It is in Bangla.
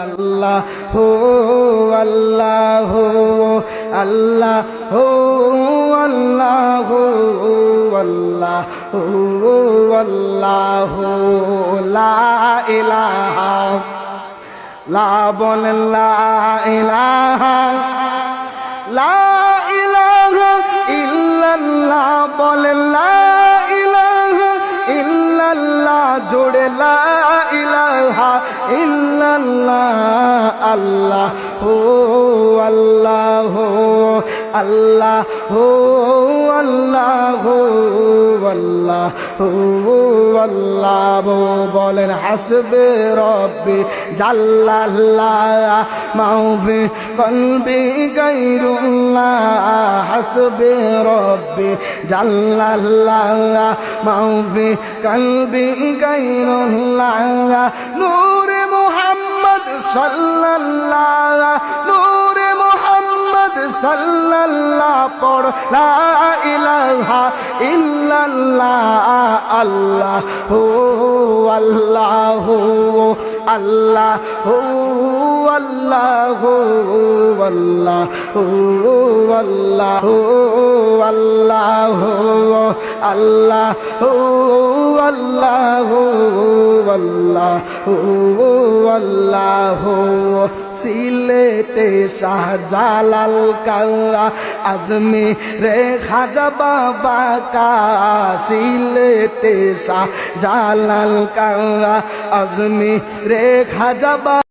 আল্লাহ হো আল্লাহ আল্লাহ হো আল্লাহ আল্লাহ হো আল্লাহ লা ইলাহা লা বলেন লা ইলাহা লা ইলাহা ইল্লাল্লাহ বলেন লা ইলাহা ইল্লাল্লাহ জোড়ে লা ইলাহা ইল্লাল্লাহ আল্লাহ হো আল্লাহ আল্লাহ হো আল্লাহ আল্লাহ হো আল্লাহ বলেন হাসবে রব্বি জাল্লাল্লাহ মাউফি কলবি গায়রুল্লাহ হাসবে রব্বি জাল্লাল্লাহ মাউফি কলবি গায়রুল্লাহ নূরে মুহাম্মদ সাল্লাল্লাহ নূরে মুহাম্মদ সাল্লাল্লাহ পড় লা ইলাহা ইল্লাল্লাহ আল্লাহ হো আল্লাহ হো আল্লাহ হো আল্লাহ হো আল্লাহ হো আল্লাহ হো আল্লাহ হো আল্লাহ হো আল্লাহ হো আল্লাহ হো আল্লাহ সিলেটে শাহজালাল কারা আজমিরে খাজা বাবা কা সিলেটে শাহজালাল কারা আজমিরে খাজা